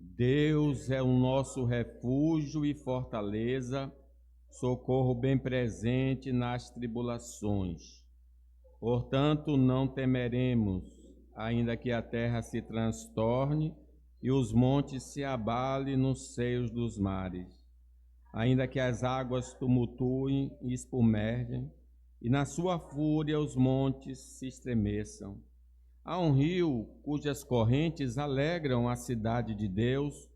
Deus é o nosso refúgio e fortaleza, socorro bem presente nas tribulações. Portanto, não temeremos, ainda que a terra se transtorne e os montes se abalem nos seios dos mares, ainda que as águas tumultuem e espumergem, e na sua fúria os montes se estremeçam. Há um rio cujas correntes alegram a cidade de Deus,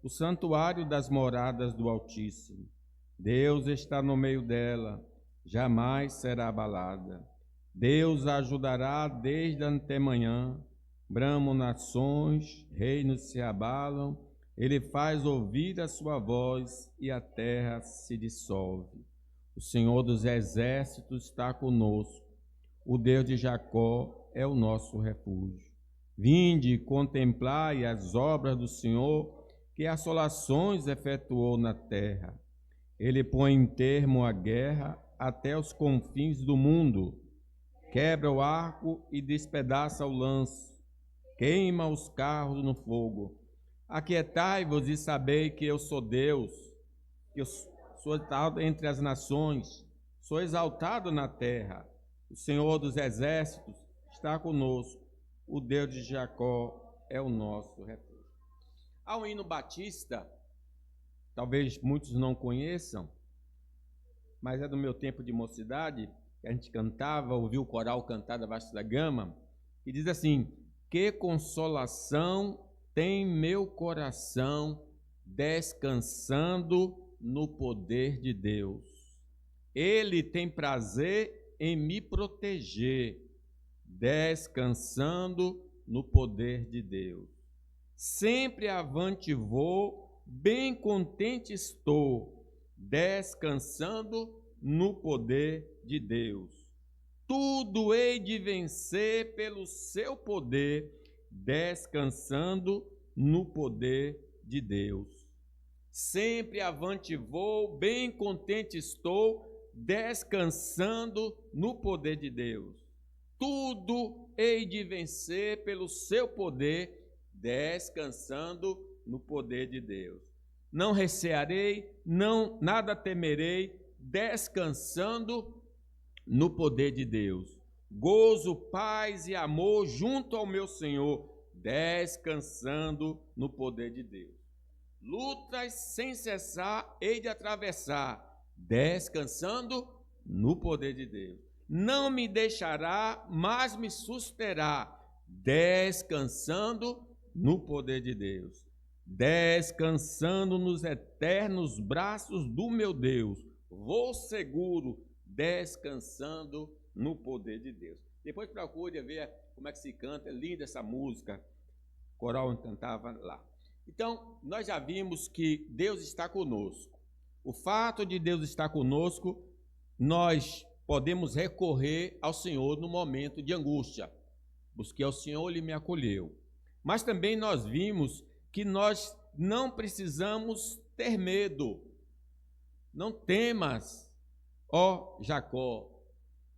o santuário das moradas do Altíssimo. Deus está no meio dela, jamais será abalada. Deus a ajudará desde a antemanhã. Bramam nações, reinos se abalam, ele faz ouvir a sua voz e a terra se dissolve. O Senhor dos exércitos está conosco, o Deus de Jacó é o nosso refúgio. Vinde e contemplai as obras do Senhor, que assolações efetuou na terra. Ele põe em termo a guerra até os confins do mundo. Quebra o arco e despedaça o lance. Queima os carros no fogo. Aquietai-vos e sabei que eu sou Deus, que eu sou exaltado entre as nações, sou exaltado na terra. O Senhor dos exércitos está conosco, o Deus de Jacó é o nosso refúgio. Há um hino batista, talvez muitos não conheçam, mas é do meu tempo de mocidade, que a gente cantava, ouviu o coral cantar da Vasta da Gama, que diz assim: que consolação tem meu coração descansando no poder de Deus. Ele tem prazer em me proteger, descansando no poder de Deus. Sempre avante vou, bem contente estou, descansando no poder de Deus. Tudo hei de vencer pelo seu poder, descansando no poder de Deus. Sempre avante vou, bem contente estou, descansando no poder de Deus. Tudo hei de vencer pelo seu poder, descansando no poder de Deus. Não recearei, nada temerei, descansando no poder de Deus. Gozo, paz e amor junto ao meu Senhor, descansando no poder de Deus. Lutas sem cessar hei de atravessar, descansando no poder de Deus. Não me deixará, mas me susterá, descansando no poder de Deus. Descansando nos eternos braços do meu Deus, vou seguro, descansando no poder de Deus. Depois procure ver como é que se canta, é linda essa música, o coral cantava lá. Então, nós já vimos que Deus está conosco. O fato de Deus estar conosco, nós podemos recorrer ao Senhor no momento de angústia. Busquei ao Senhor, Ele me acolheu. Mas também nós vimos que nós não precisamos ter medo. Não temas, ó Jacó.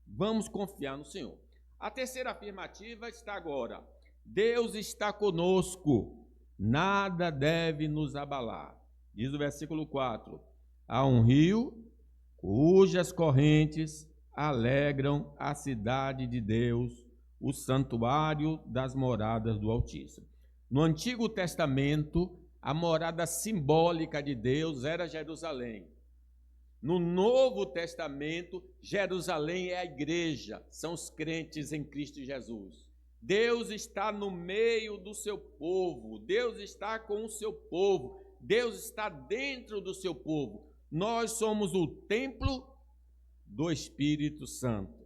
Vamos confiar no Senhor. A terceira afirmativa está agora. Deus está conosco. Nada deve nos abalar. Diz o versículo 4. Há um rio cujas correntes alegram a cidade de Deus, o santuário das moradas do Altíssimo. No Antigo Testamento, a morada simbólica de Deus era Jerusalém. No Novo Testamento, Jerusalém é a igreja, são os crentes em Cristo Jesus. Deus está no meio do seu povo, Deus está com o seu povo, Deus está dentro do seu povo. Nós somos o templo do Espírito Santo.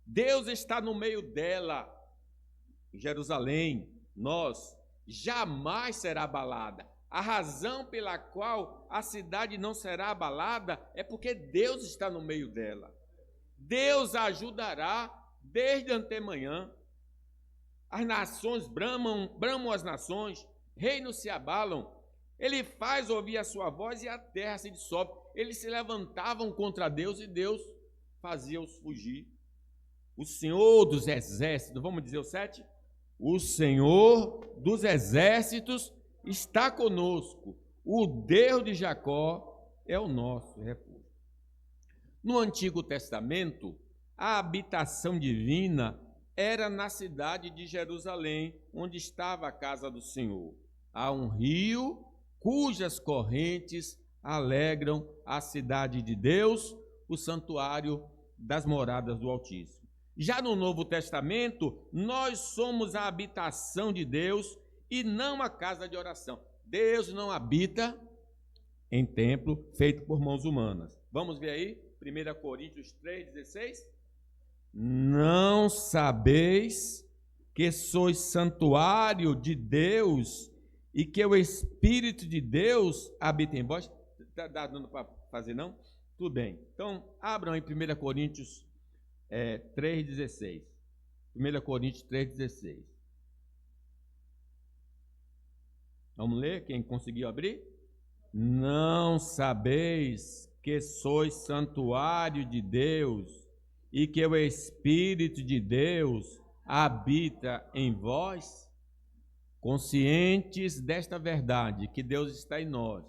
Deus está no meio dela, Jerusalém, nós, jamais será abalada. A razão pela qual a cidade não será abalada é porque Deus está no meio dela. Deus a ajudará desde antemanhã. As nações bramam as nações, reinos se abalam. Ele faz ouvir a sua voz e a terra se dissolve. Eles se levantavam contra Deus e Deus fazia-os fugir. O Senhor dos exércitos, vamos dizer o 7? O Senhor dos exércitos está conosco. O Deus de Jacó é o nosso refúgio. No Antigo Testamento, a habitação divina era na cidade de Jerusalém, onde estava a casa do Senhor. Há um rio cujas correntes alegram a cidade de Deus, o santuário das moradas do Altíssimo. Já no Novo Testamento, nós somos a habitação de Deus e não a casa de oração. Deus não habita em templo feito por mãos humanas. Vamos ver aí, 1 Coríntios 3,16? Não sabeis que sois santuário de Deus e que o Espírito de Deus habita em vós? Está dando para fazer, não? Tudo bem. Então, abram aí 1 Coríntios 3,16. 1 Coríntios 3,16. Vamos ler? Quem conseguiu abrir? Não sabeis que sois santuário de Deus e que o Espírito de Deus habita em vós? Conscientes desta verdade, que Deus está em nós,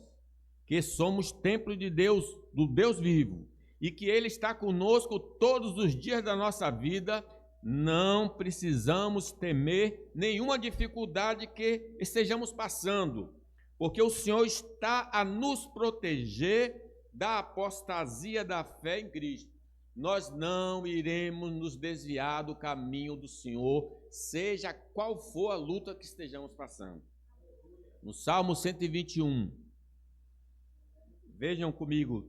que somos templo de Deus, do Deus vivo, e que Ele está conosco todos os dias da nossa vida, não precisamos temer nenhuma dificuldade que estejamos passando, porque o Senhor está a nos proteger da apostasia da fé em Cristo. Nós não iremos nos desviar do caminho do Senhor, seja qual for a luta que estejamos passando. No Salmo 121, vejam comigo,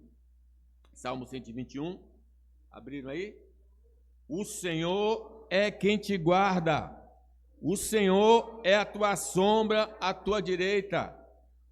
Salmo 121, abriram aí? O Senhor é quem te guarda, o Senhor é a tua sombra à tua direita,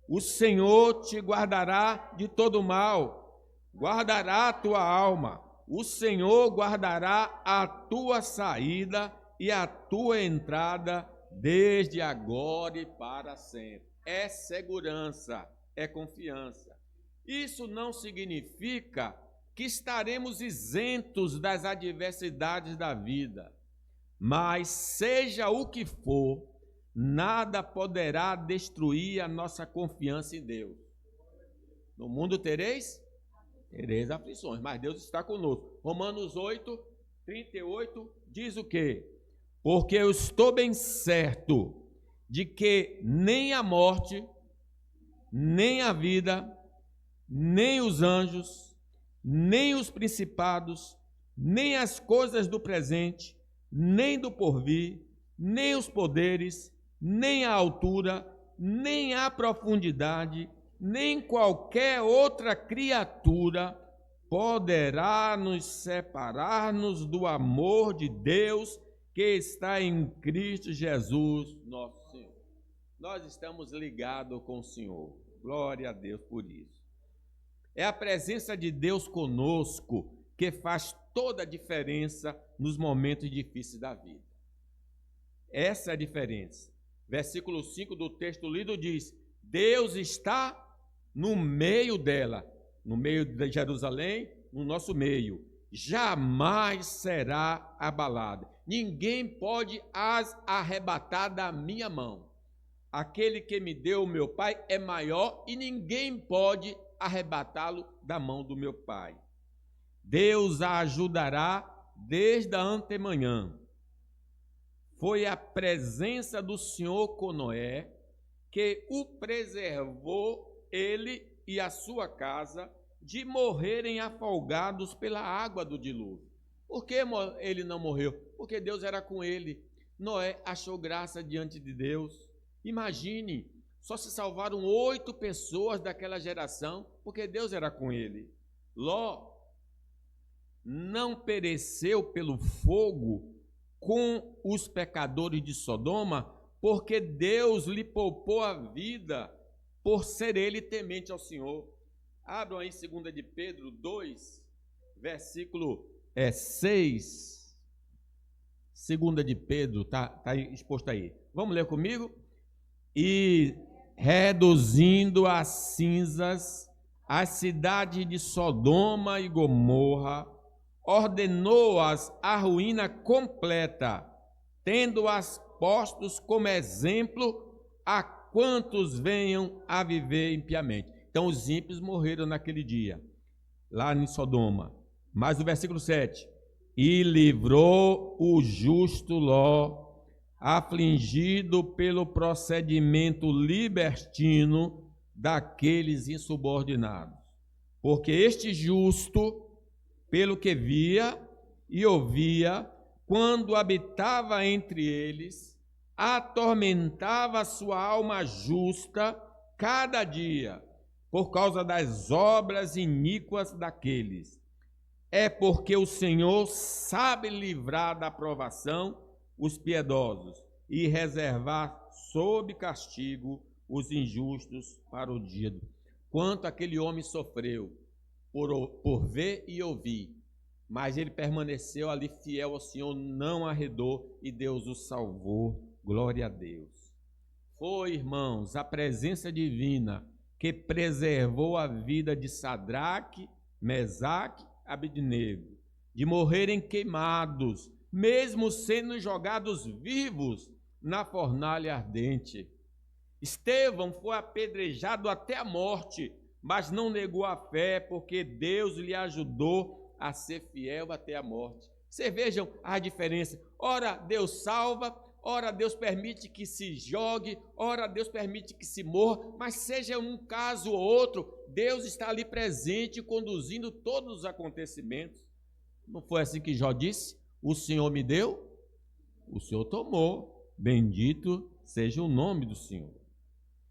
o Senhor te guardará de todo mal, guardará a tua alma, o Senhor guardará a tua saída e a tua entrada desde agora e para sempre. É segurança, é confiança. Isso não significa que estaremos isentos das adversidades da vida, mas seja o que for, nada poderá destruir a nossa confiança em Deus. No mundo tereis aflições, mas Deus está conosco. Romanos 8:38 diz o quê? Porque eu estou bem certo de que nem a morte, nem a vida, nem os anjos, nem os principados, nem as coisas do presente, nem do porvir, nem os poderes, nem a altura, nem a profundidade, nem qualquer outra criatura poderá nos separar-nos do amor de Deus que está em Cristo Jesus, nosso Senhor. Nós estamos ligados com o Senhor. Glória a Deus por isso. É a presença de Deus conosco que faz toda a diferença nos momentos difíceis da vida. Essa é a diferença. Versículo 5 do texto lido diz: Deus está no meio dela, no meio de Jerusalém, no nosso meio. Jamais será abalada. Ninguém pode as arrebatar da minha mão. Aquele que me deu o meu Pai é maior e ninguém pode arrebatá-lo da mão do meu Pai. Deus a ajudará desde a antemanhã. Foi a presença do Senhor com Noé que o preservou, ele e a sua casa, de morrerem afogados pela água do dilúvio. Por que ele não morreu? Porque Deus era com ele. Noé achou graça diante de Deus. Imagine, só se salvaram 8 pessoas daquela geração, porque Deus era com ele. Ló não pereceu pelo fogo com os pecadores de Sodoma, porque Deus lhe poupou a vida por ser ele temente ao Senhor. Abram aí 2 de Pedro 2, versículo 6. 2 de Pedro, está exposto aí. Vamos ler comigo? E reduzindo a cinzas a cidade de Sodoma e Gomorra, ordenou-as à ruína completa, tendo-as postos como exemplo a quantos venham a viver impiamente. Então os ímpios morreram naquele dia, lá em Sodoma. Mas o versículo 7, e livrou o justo Ló, afligido pelo procedimento libertino daqueles insubordinados. Porque este justo, pelo que via e ouvia, quando habitava entre eles, atormentava sua alma justa cada dia, por causa das obras iníquas daqueles. É porque o Senhor sabe livrar da provação os piedosos e reservar sob castigo os injustos para o dia. Quanto aquele homem sofreu por ver e ouvir, mas ele permaneceu ali fiel ao Senhor, não arredou e Deus o salvou. Glória a Deus. Foi, irmãos, a presença divina que preservou a vida de Sadraque, Mesaque, Abednego, de morrerem queimados, mesmo sendo jogados vivos na fornalha ardente. Estevão foi apedrejado até a morte, mas não negou a fé, porque Deus lhe ajudou a ser fiel até a morte. Vocês vejam a diferença. Ora, Deus salva, ora Deus permite que se jogue, ora Deus permite que se morra, mas seja um caso ou outro, Deus está ali presente, conduzindo todos os acontecimentos. Não foi assim que Jó disse? O Senhor me deu, o Senhor tomou, bendito seja o nome do Senhor.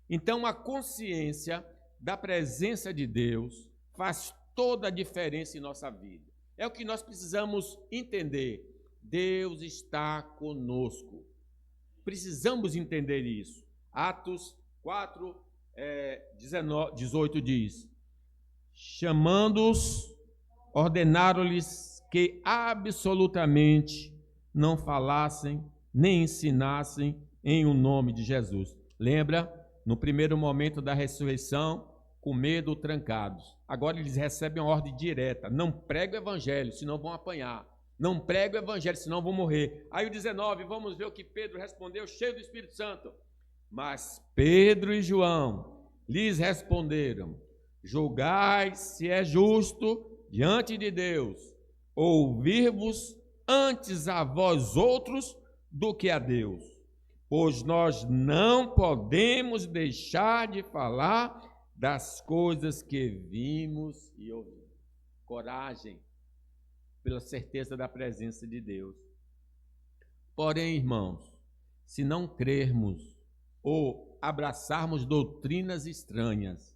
Então a consciência da presença de Deus faz toda a diferença em nossa vida. É o que nós precisamos entender. Deus está conosco. Precisamos entender isso. Atos 4, 18 diz: chamando-os, ordenaram-lhes que absolutamente não falassem nem ensinassem em o nome de Jesus. Lembra? No primeiro momento da ressurreição, com medo, trancados. Agora eles recebem uma ordem direta: não pregue o evangelho, senão vão apanhar. Não pregue o evangelho, senão vão morrer. Aí o 19, vamos ver o que Pedro respondeu, cheio do Espírito Santo. Mas Pedro e João lhes responderam: julgai se é justo diante de Deus ouvir-vos antes a vós outros do que a Deus, pois nós não podemos deixar de falar das coisas que vimos e ouvimos. Coragem, pela certeza da presença de Deus. Porém, irmãos, se não crermos ou abraçarmos doutrinas estranhas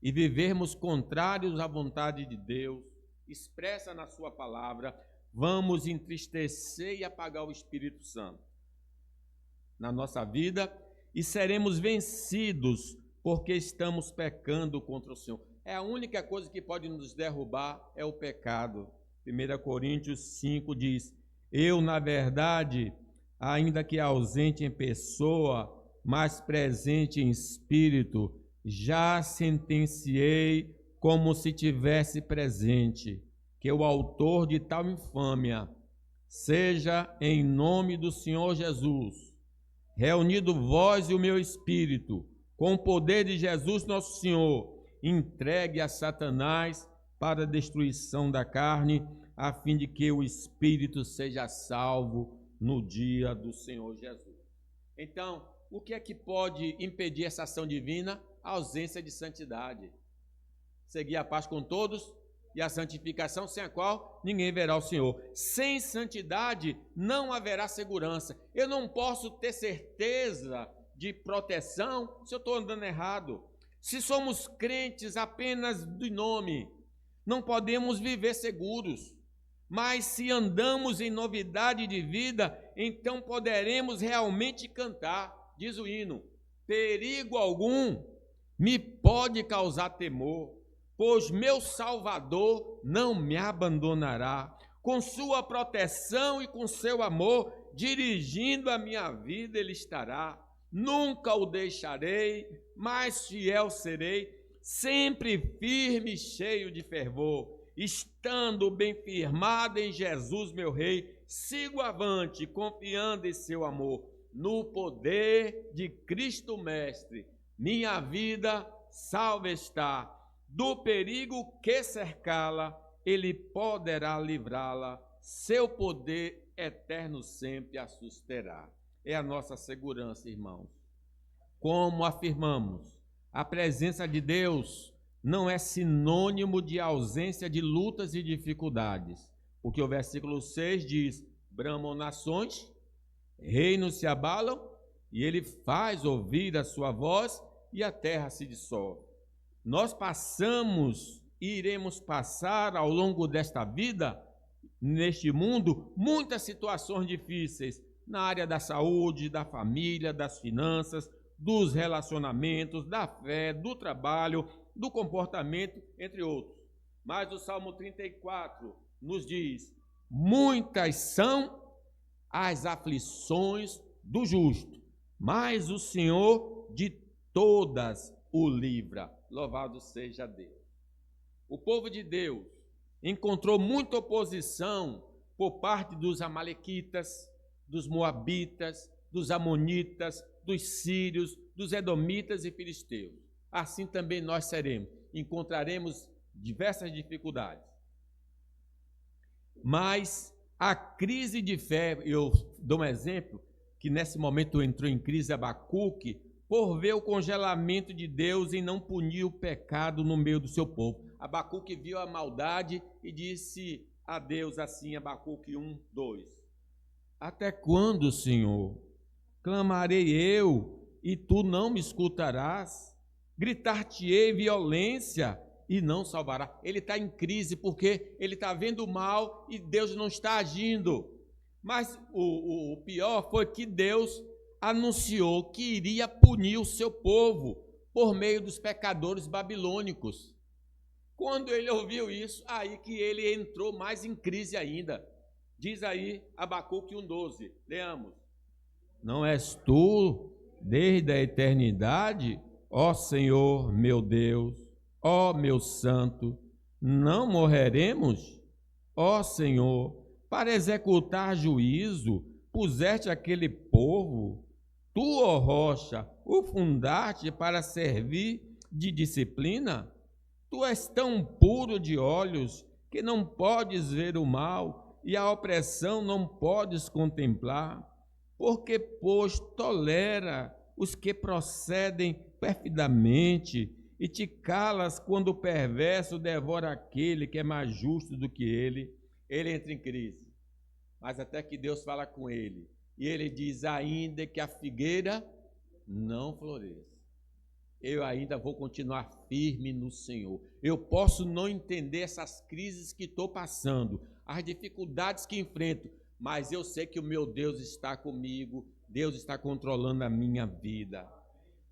e vivermos contrários à vontade de Deus, expressa na sua palavra, vamos entristecer e apagar o Espírito Santo na nossa vida e seremos vencidos porque estamos pecando contra o Senhor. É a única coisa que pode nos derrubar é o pecado. 1 Coríntios 5 diz: eu, na verdade, ainda que ausente em pessoa, mas presente em espírito, já sentenciei como se tivesse presente, que o autor de tal infâmia seja, em nome do Senhor Jesus, reunido vós e o meu espírito, com o poder de Jesus nosso Senhor, entregue a Satanás para a destruição da carne, a fim de que o espírito seja salvo no dia do Senhor Jesus. Então, o que é que pode impedir essa ação divina? A ausência de santidade. Seguir a paz com todos e a santificação, sem a qual ninguém verá o Senhor. Sem santidade não haverá segurança. Eu não posso ter certeza de proteção se eu estou andando errado. Se somos crentes apenas de nome, não podemos viver seguros. Mas se andamos em novidade de vida, então poderemos realmente cantar. Diz o hino: perigo algum me pode causar temor, pois meu Salvador não me abandonará. Com sua proteção e com seu amor, dirigindo a minha vida ele estará. Nunca o deixarei, mas fiel serei, sempre firme e cheio de fervor. Estando bem firmado em Jesus, meu Rei, sigo avante, confiando em seu amor. no poder de Cristo Mestre. Minha vida salva está. Do perigo que cercá-la, ele poderá livrá-la. Seu poder eterno sempre a susterá. É a nossa segurança, irmãos. Como afirmamos, a presença de Deus não é sinônimo de ausência de lutas e dificuldades, porque o versículo 6 diz: bramam nações, reinos se abalam, e ele faz ouvir a sua voz, e a terra se dissolve. Nós passamos e iremos passar ao longo desta vida, neste mundo, muitas situações difíceis, na área da saúde, da família, das finanças, dos relacionamentos, da fé, do trabalho, do comportamento, entre outros. Mas o Salmo 34 nos diz: muitas são as aflições do justo, mas o Senhor de todas o livra. Louvado seja Deus. O povo de Deus encontrou muita oposição por parte dos amalequitas, dos moabitas, dos amonitas, dos sírios, dos edomitas e filisteus. Assim também nós seremos. Encontraremos diversas dificuldades. Mas a crise de fé, eu dou um exemplo, que nesse momento entrou em crise Abacuque, por ver o congelamento de Deus e não punir o pecado no meio do seu povo. Abacuque viu a maldade e disse a Deus assim, Abacuque 1, 2. Até quando, Senhor? Clamarei eu e tu não me escutarás? Gritar-te-ei violência e não salvará. Ele está em crise porque ele está vendo o mal e Deus não está agindo. Mas o pior foi que Deus anunciou que iria punir o seu povo por meio dos pecadores babilônicos. Quando ele ouviu isso, aí que ele entrou mais em crise ainda. Diz aí Abacuque 1,12, leamos. Não és tu, desde a eternidade, ó Senhor meu Deus, ó meu Santo, não morreremos? Ó Senhor, para executar juízo, puseste aquele povo, tu, ó rocha, o fundaste para servir de disciplina? Tu és tão puro de olhos que não podes ver o mal e a opressão não podes contemplar, porque, pois, tolera os que procedem perfidamente e te calas quando o perverso devora aquele que é mais justo do que ele. Ele entra em crise, mas até que Deus fala com ele, e ele diz: ainda que a figueira não floresça, eu ainda vou continuar firme no Senhor. Eu posso não entender essas crises que estou passando, as dificuldades que enfrento, mas eu sei que o meu Deus está comigo, Deus está controlando a minha vida.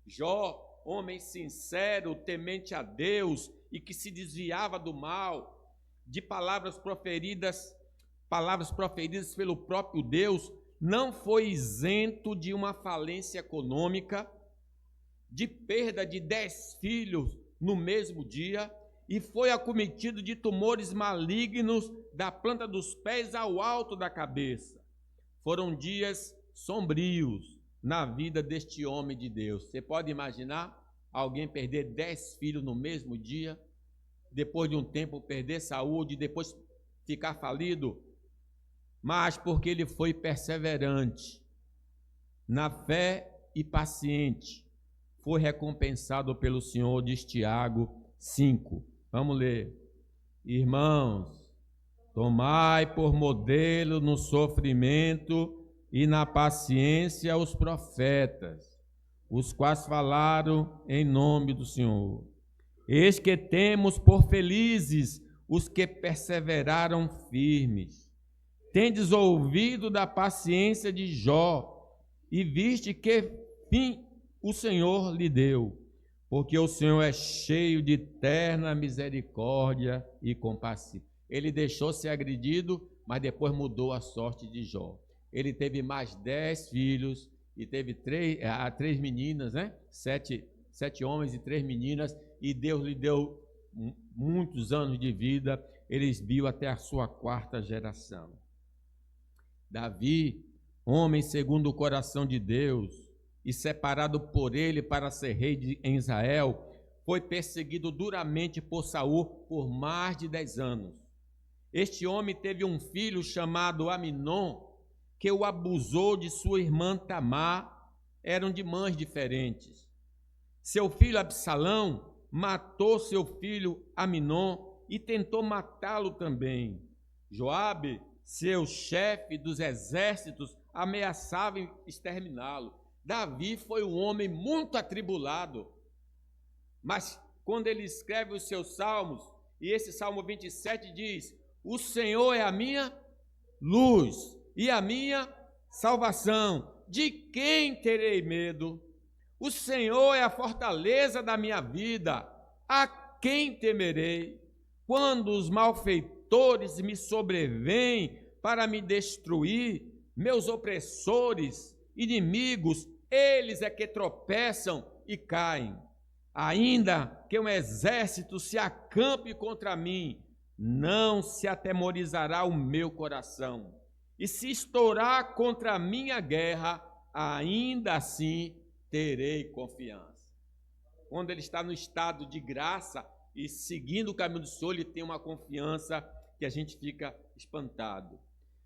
Jó, homem sincero, temente a Deus e que se desviava do mal, de palavras proferidas pelo próprio Deus, não foi isento de uma falência econômica, de perda de 10 filhos no mesmo dia, e foi acometido de tumores malignos da planta dos pés ao alto da cabeça. Foram dias sombrios na vida deste homem de Deus. Você pode imaginar alguém perder 10 filhos no mesmo dia, depois de um tempo perder saúde, depois ficar falido? Mas porque ele foi perseverante na fé e paciente, foi recompensado pelo Senhor, diz Tiago 5. Vamos ler. Irmãos, tomai por modelo no sofrimento e na paciência os profetas, os quais falaram em nome do Senhor. Eis que temos por felizes os que perseveraram firmes. Tendes ouvido da paciência de Jó, e viste que fim o Senhor lhe deu, porque o Senhor é cheio de terna misericórdia e compassivo. Ele deixou ser agredido, mas depois mudou a sorte de Jó. Ele teve mais 10 filhos e teve três meninas, né? Sete homens e 3 meninas, e Deus lhe deu muitos anos de vida. Eles viu até a sua 4ª geração. Davi, homem segundo o coração de Deus e separado por ele para ser rei em Israel, foi perseguido duramente por Saul por mais de 10 anos. Este homem teve um filho chamado Aminon, que o abusou de sua irmã Tamar, eram de mães diferentes. Seu filho Absalão matou seu filho Aminon e tentou matá-lo também. Joabe, seu chefe dos exércitos, ameaçava exterminá-lo. Davi foi um homem muito atribulado, mas quando ele escreve os seus salmos, e esse Salmo 27 diz: o Senhor é a minha luz e a minha salvação, de quem terei medo? O Senhor é a fortaleza da minha vida, a quem temerei? Quando os malfeitores me sobrevêm para me destruir, meus opressores, inimigos, eles é que tropeçam e caem. Ainda que um exército se acampe contra mim, não se atemorizará o meu coração. E se estourar contra a minha guerra, ainda assim terei confiança. Quando ele está no estado de graça e seguindo o caminho do Senhor, ele tem uma confiança que a gente fica espantado.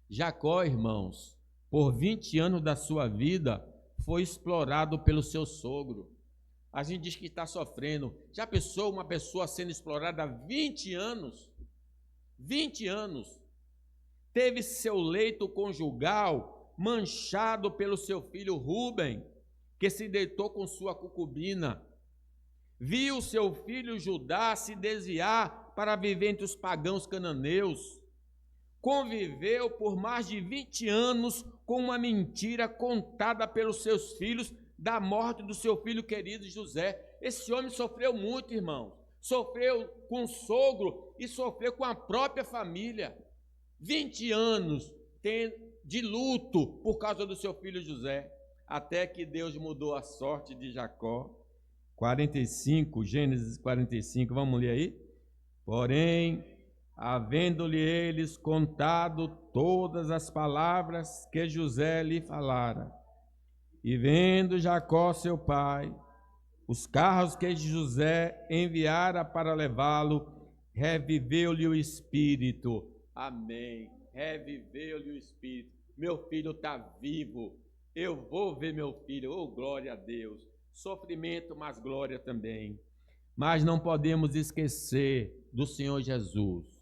Jacó, irmãos, por 20 anos da sua vida, foi explorado pelo seu sogro. A gente diz que está sofrendo. Já pensou uma pessoa sendo explorada há 20 anos? 20 anos. Teve seu leito conjugal manchado pelo seu filho Rúben, que se deitou com sua concubina. Viu seu filho Judá se desviar para viver entre os pagãos cananeus. Conviveu por mais de 20 anos com uma mentira contada pelos seus filhos da morte do seu filho querido José. Esse homem sofreu muito, irmão. Sofreu com o sogro e sofreu com a própria família. 20 anos de luto por causa do seu filho José, até que Deus mudou a sorte de Jacó. 45, Gênesis 45, vamos ler aí? Porém, havendo-lhe eles contado todas as palavras que José lhe falara, e vendo Jacó seu pai, os carros que José enviara para levá-lo, reviveu-lhe o espírito. Amém. Reviveu-lhe o espírito. Meu filho está vivo. Eu vou ver meu filho. Oh, glória a Deus. Sofrimento, mas glória também. Mas não podemos esquecer do Senhor Jesus,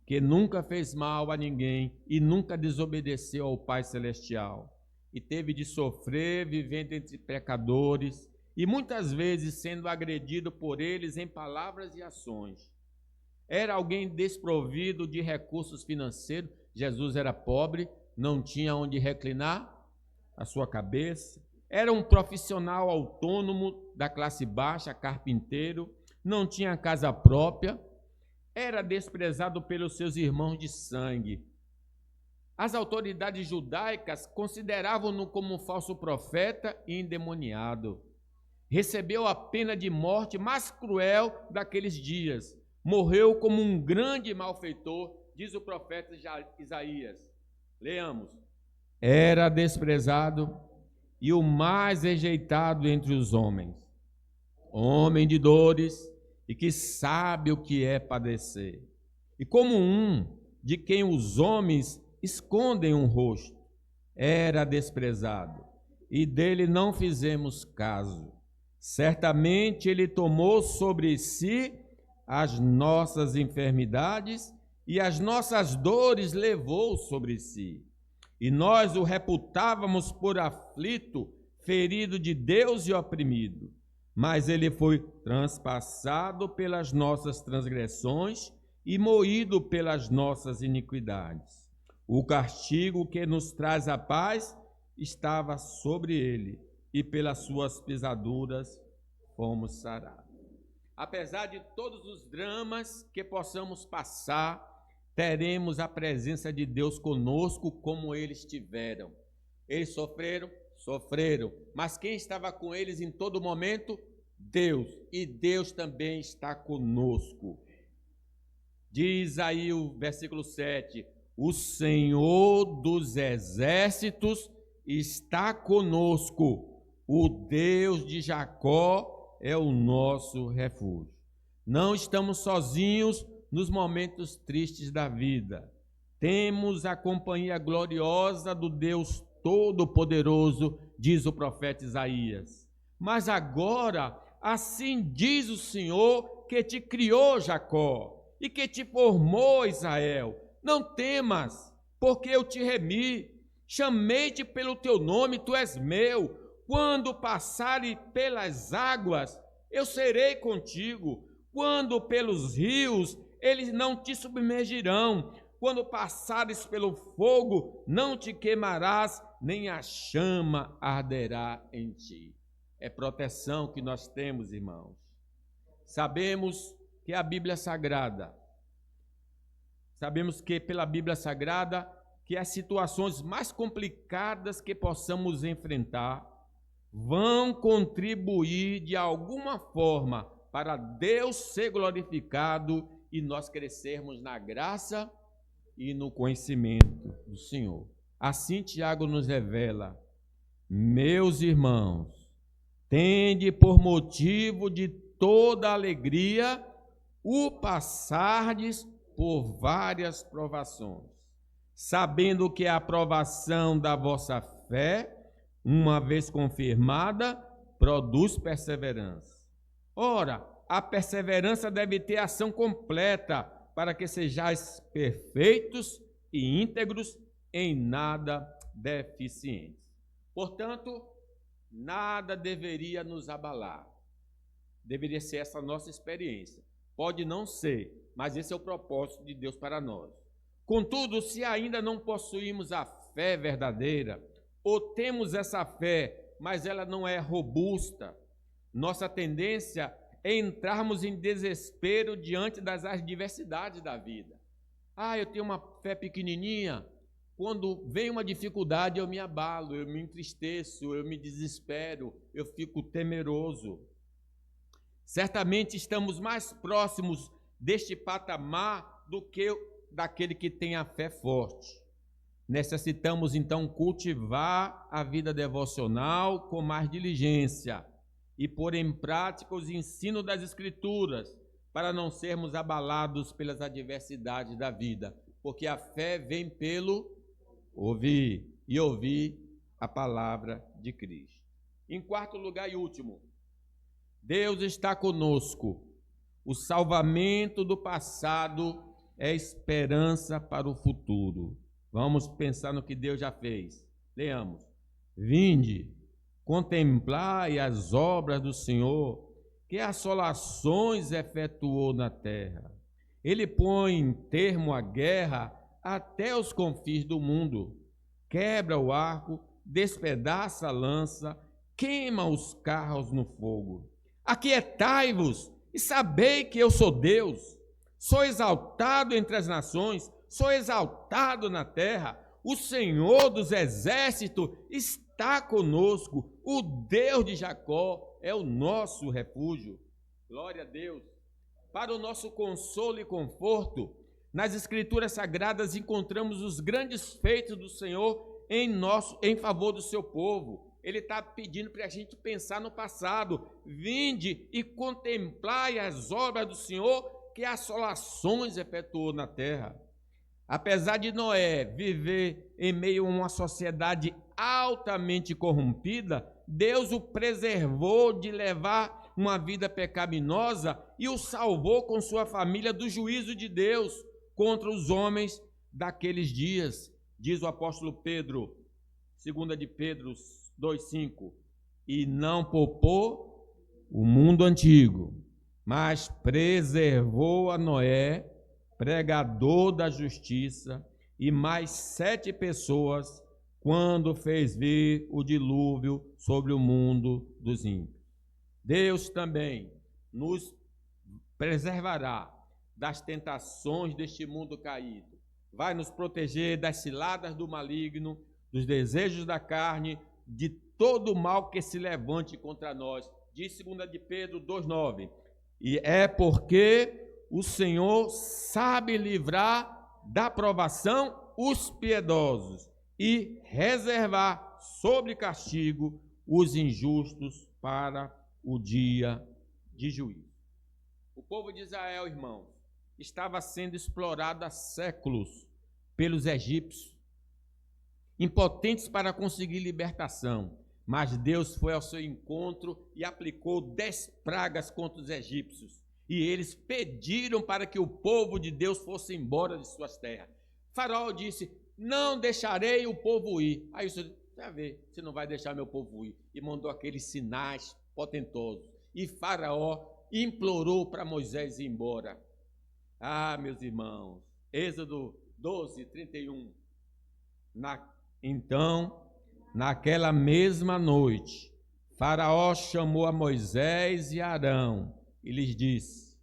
que nunca fez mal a ninguém e nunca desobedeceu ao Pai Celestial. E teve de sofrer vivendo entre pecadores e muitas vezes sendo agredido por eles em palavras e ações. Era alguém desprovido de recursos financeiros. Jesus era pobre, não tinha onde reclinar a sua cabeça. Era um profissional autônomo da classe baixa, carpinteiro, não tinha casa própria, era desprezado pelos seus irmãos de sangue. As autoridades judaicas consideravam-no como um falso profeta e endemoniado. Recebeu a pena de morte mais cruel daqueles dias. Morreu como um grande malfeitor, diz o profeta Isaías. Leamos. Era desprezado e o mais rejeitado entre os homens, homem de dores e que sabe o que é padecer. E como um de quem os homens escondem um rosto, era desprezado, e dele não fizemos caso. Certamente ele tomou sobre si as nossas enfermidades e as nossas dores levou sobre si. E nós o reputávamos por aflito, ferido de Deus e oprimido. Mas ele foi transpassado pelas nossas transgressões e moído pelas nossas iniquidades. O castigo que nos traz a paz estava sobre ele, e pelas suas pisaduras fomos sarados. Apesar de todos os dramas que possamos passar, teremos a presença de Deus conosco como eles tiveram. Eles sofreram, mas quem estava com eles em todo momento? Deus. E Deus também está conosco. Diz aí o versículo 7, o Senhor dos exércitos está conosco. O Deus de Jacó é o nosso refúgio. Não estamos sozinhos nos momentos tristes da vida. Temos a companhia gloriosa do Deus Todo-Poderoso, diz o profeta Isaías. Mas agora, assim diz o Senhor que te criou, Jacó, e que te formou, Israel. Não temas, porque eu te remi. Chamei-te pelo teu nome, tu és meu. Quando passares pelas águas, eu serei contigo. Quando pelos rios, eles não te submergirão. Quando passares pelo fogo, não te queimarás, nem a chama arderá em ti. É proteção que nós temos, irmãos. Sabemos que a Bíblia Sagrada, sabemos que pela Bíblia Sagrada, que as situações mais complicadas que possamos enfrentar vão contribuir de alguma forma para Deus ser glorificado e nós crescermos na graça e no conhecimento do Senhor. Assim Tiago nos revela: meus irmãos, tende por motivo de toda alegria o passardes por várias provações, sabendo que a aprovação da vossa fé, uma vez confirmada, produz perseverança. Ora, a perseverança deve ter ação completa, para que sejais perfeitos e íntegros, em nada deficientes. Portanto, nada deveria nos abalar. Deveria ser essa nossa experiência. Pode não ser, mas esse é o propósito de Deus para nós. Contudo, se ainda não possuímos a fé verdadeira, ou temos essa fé, mas ela não é robusta, nossa tendência é entrarmos em desespero diante das adversidades da vida. Eu tenho uma fé pequenininha. Quando vem uma dificuldade, eu me abalo, eu me entristeço, eu me desespero, eu fico temeroso. Certamente estamos mais próximos deste patamar do que daquele que tem a fé forte. Necessitamos, então, cultivar a vida devocional com mais diligência e pôr em prática os ensinos das Escrituras, para não sermos abalados pelas adversidades da vida, porque a fé vem pelo ouvir, e ouvir a palavra de Cristo. Em quarto lugar e último, Deus está conosco. O salvamento do passado é esperança para o futuro. Vamos pensar no que Deus já fez. Leamos. Vinde, contemplai as obras do Senhor, que assolações efetuou na terra. Ele põe termo à guerra até os confins do mundo. Quebra o arco, despedaça a lança, queima os carros no fogo. Aquietai-vos e sabei que eu sou Deus. Sou exaltado entre as nações, sou exaltado na terra. O Senhor dos exércitos está conosco. O Deus de Jacó é o nosso refúgio. Glória a Deus. Para o nosso consolo e conforto, nas Escrituras Sagradas encontramos os grandes feitos do Senhor em favor do seu povo. Ele está pedindo para a gente pensar no passado. Vinde e contemplai as obras do Senhor, que assolações efetuou na terra. Apesar de Noé viver em meio a uma sociedade altamente corrompida, Deus o preservou de levar uma vida pecaminosa e o salvou com sua família do juízo de Deus contra os homens daqueles dias. Diz o apóstolo Pedro, 2 de Pedro 2,5, e não poupou o mundo antigo, mas preservou a Noé, pregador da justiça, e mais 7 pessoas, quando fez vir o dilúvio sobre o mundo dos ímpios. Deus também nos preservará das tentações deste mundo caído. Vai nos proteger das ciladas do maligno, dos desejos da carne, de todo o mal que se levante contra nós. Diz 2 de Pedro 2,9. E é porque o Senhor sabe livrar da provação os piedosos e reservar sobre castigo os injustos para o dia de juízo. O povo de Israel, irmãos, estava sendo explorado há séculos pelos egípcios, impotentes para conseguir libertação. Mas Deus foi ao seu encontro e aplicou 10 pragas contra os egípcios. E eles pediram para que o povo de Deus fosse embora de suas terras. Faraó disse: não deixarei o povo ir. Aí o Senhor disse: vai ver, você não vai deixar meu povo ir. E mandou aqueles sinais potentosos. E Faraó implorou para Moisés ir embora. Ah, meus irmãos, Êxodo 12, 31. Então, naquela mesma noite, Faraó chamou a Moisés e Arão e lhes disse: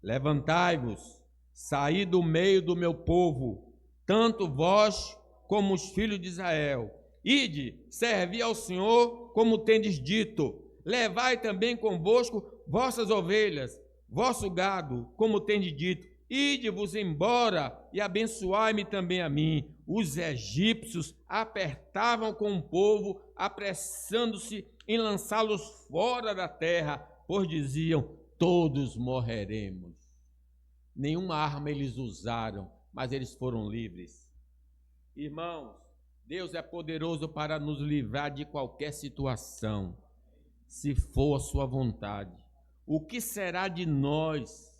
levantai-vos, saí do meio do meu povo, tanto vós como os filhos de Israel. Ide, servi ao Senhor como tendes dito. Levai também convosco vossas ovelhas, vosso gado, como tendes dito. Ide-vos embora e abençoai-me também a mim. Os egípcios apertavam com o povo, apressando-se em lançá-los fora da terra, pois diziam: todos morreremos. Nenhuma arma eles usaram, mas eles foram livres. Irmãos, Deus é poderoso para nos livrar de qualquer situação, se for a sua vontade. O que será de nós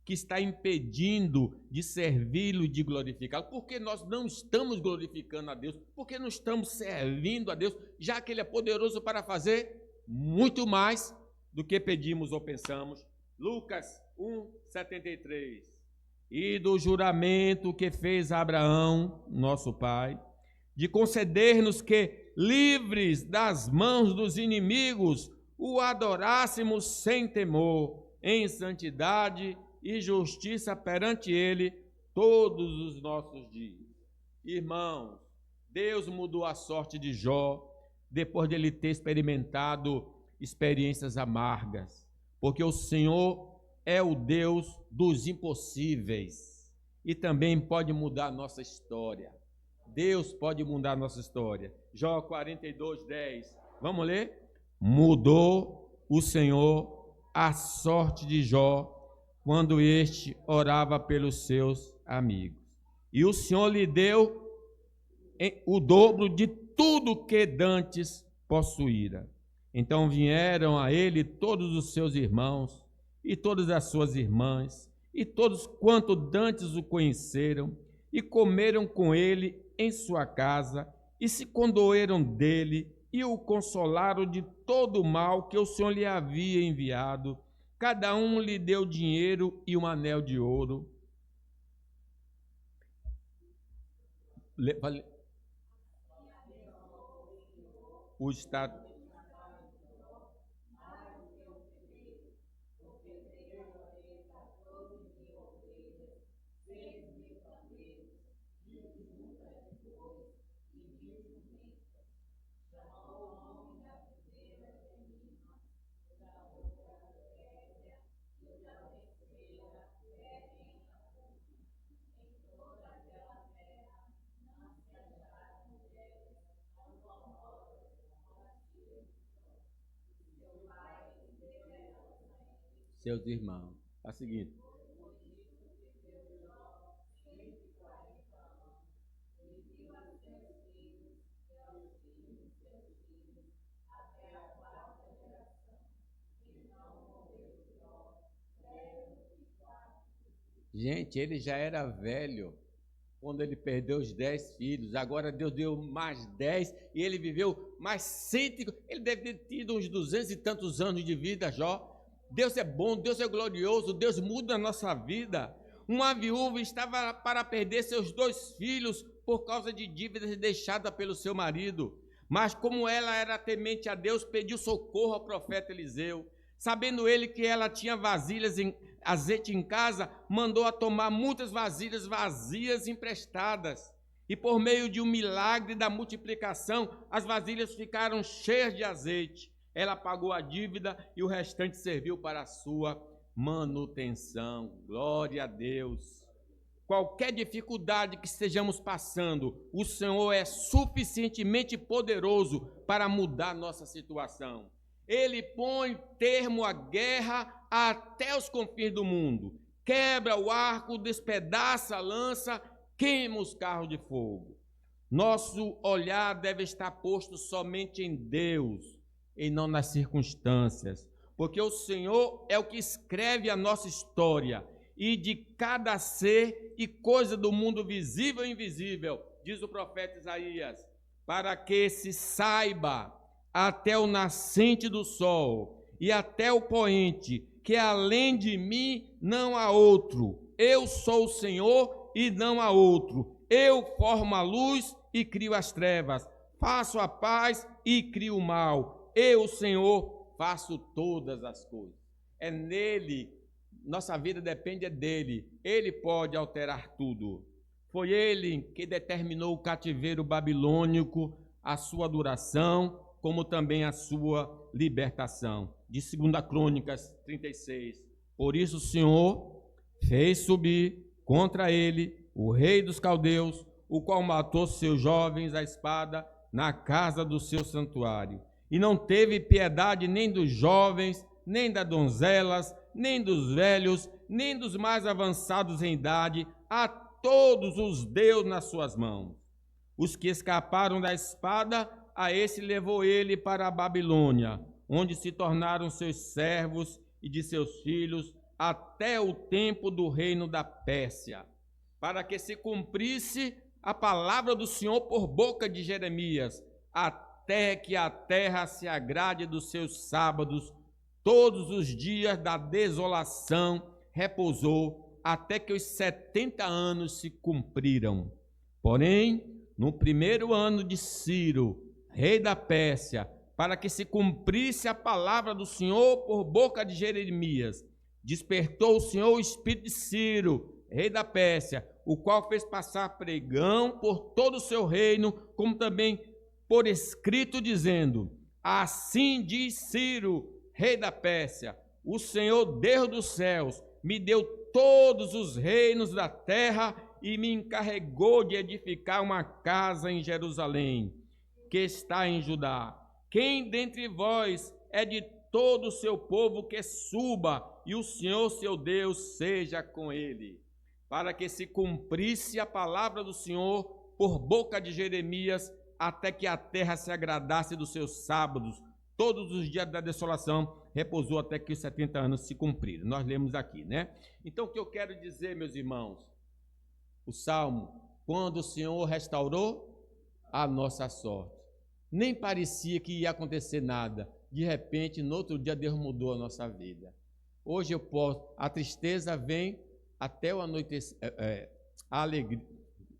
que está impedindo de servi-lo e de glorificá-lo? Porque nós não estamos glorificando a Deus, porque não estamos servindo a Deus, já que Ele é poderoso para fazer muito mais do que pedimos ou pensamos. Lucas 1:73. E do juramento que fez a Abraão, nosso pai, de conceder-nos que, livres das mãos dos inimigos, o adorássemos sem temor, em santidade e justiça perante Ele todos os nossos dias. Irmãos, Deus mudou a sorte de Jó depois de ele ter experimentado experiências amargas, porque o Senhor é o Deus dos impossíveis e também pode mudar a nossa história. Deus pode mudar a nossa história. Jó 42:10. Vamos ler? Mudou o Senhor a sorte de Jó quando este orava pelos seus amigos. E o Senhor lhe deu o dobro de tudo que dantes possuíra. Então vieram a ele todos os seus irmãos e todas as suas irmãs, e todos quanto dantes o conheceram, e comeram com ele em sua casa, e se condoeram dele, e o consolaram de todo o mal que o Senhor lhe havia enviado. Cada um lhe deu dinheiro e um anel de ouro. O Estado. Seus irmãos. É o seguinte. Gente, ele já era velho quando ele perdeu os 10 filhos. Agora Deus deu mais 10 e ele viveu mais 100. Ele deve ter tido uns 200 e tantos anos de vida, Jó. Deus é bom, Deus é glorioso, Deus muda a nossa vida. Uma viúva estava para perder seus 2 filhos por causa de dívidas deixadas pelo seu marido. Mas como ela era temente a Deus, pediu socorro ao profeta Eliseu. Sabendo ele que ela tinha azeite em casa, mandou a tomar muitas vasilhas vazias emprestadas. E por meio de um milagre da multiplicação, as vasilhas ficaram cheias de azeite. Ela pagou a dívida e o restante serviu para a sua manutenção. Glória a Deus. qualquer dificuldade que estejamos passando, o Senhor é suficientemente poderoso para mudar nossa situação. Ele põe termo à guerra até os confins do mundo. Quebra o arco, despedaça a lança, queima os carros de fogo. Nosso olhar deve estar posto somente em Deus e não nas circunstâncias, porque o Senhor é o que escreve a nossa história, e de cada ser e coisa do mundo visível e invisível, diz o profeta Isaías, para que se saiba até o nascente do sol e até o poente, que além de mim não há outro. Eu sou o Senhor e não há outro. Eu formo a luz e crio as trevas. Faço a paz e crio o mal. Eu, Senhor, faço todas as coisas. É nele, nossa vida depende dele. Ele pode alterar tudo. Foi ele que determinou o cativeiro babilônico, a sua duração, como também a sua libertação. De 2 Crônicas 36. Por isso o Senhor fez subir contra ele o rei dos caldeus, o qual matou seus jovens à espada na casa do seu santuário. E não teve piedade nem dos jovens, nem das donzelas, nem dos velhos, nem dos mais avançados em idade, a todos os deu nas suas mãos. Os que escaparam da espada, a esse levou ele para a Babilônia, onde se tornaram seus servos e de seus filhos, até o tempo do reino da Pérsia, para que se cumprisse a palavra do Senhor por boca de Jeremias, até que a terra se agrade dos seus sábados. Todos os dias da desolação repousou, até que os 70 anos se cumpriram. Porém, no primeiro ano de Ciro, rei da Pérsia, para que se cumprisse a palavra do Senhor por boca de Jeremias, despertou o Senhor o espírito de Ciro, rei da Pérsia, o qual fez passar pregão por todo o seu reino, como também por escrito, dizendo: assim diz Ciro, rei da Pérsia, o Senhor Deus dos céus me deu todos os reinos da terra e me encarregou de edificar uma casa em Jerusalém, que está em Judá. Quem dentre vós é de todo o seu povo, que suba, e o Senhor seu Deus seja com ele, para que se cumprisse a palavra do Senhor por boca de Jeremias, até que a terra se agradasse dos seus sábados. Todos os dias da desolação repousou até que os 70 anos se cumpriram. Nós lemos aqui, né? Então, o que eu quero dizer, meus irmãos, o Salmo, quando o Senhor restaurou a nossa sorte, nem parecia que ia acontecer nada. De repente, no outro dia, Deus mudou a nossa vida. Hoje eu posso, a tristeza vem até o anoitecer, a alegria,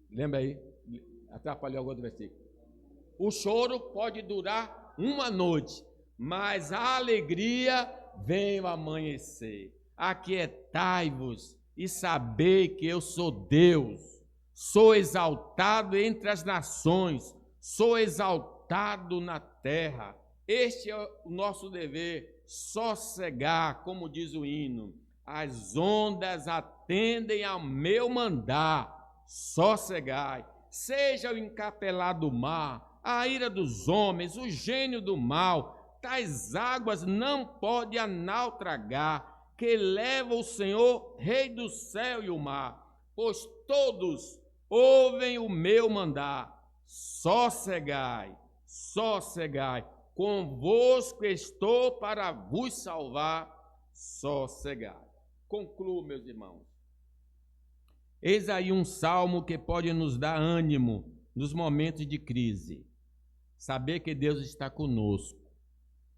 lembra aí? Atrapalhou agora do versículo. O choro pode durar uma noite, mas a alegria vem ao amanhecer. Aquietai-vos e sabei que eu sou Deus. Sou exaltado entre as nações, sou exaltado na terra. Este é o nosso dever, sossegar, como diz o hino. As ondas atendem ao meu mandar, sossegai. Seja o encapelado do mar, a ira dos homens, o gênio do mal, tais águas não pode a nau tragar, que leva o Senhor, rei do céu e o mar, pois todos ouvem o meu mandar. Sossegai, sossegai, convosco estou para vos salvar, sossegai. Concluo, meus irmãos. Eis aí um salmo que pode nos dar ânimo nos momentos de crise. Saber que Deus está conosco,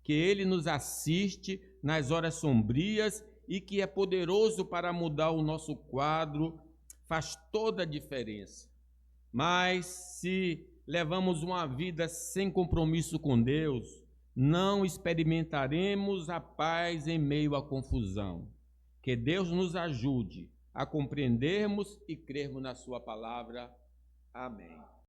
que Ele nos assiste nas horas sombrias e que é poderoso para mudar o nosso quadro, faz toda a diferença. Mas se levamos uma vida sem compromisso com Deus, não experimentaremos a paz em meio à confusão. Que Deus nos ajude a compreendermos e crermos na sua palavra. Amém.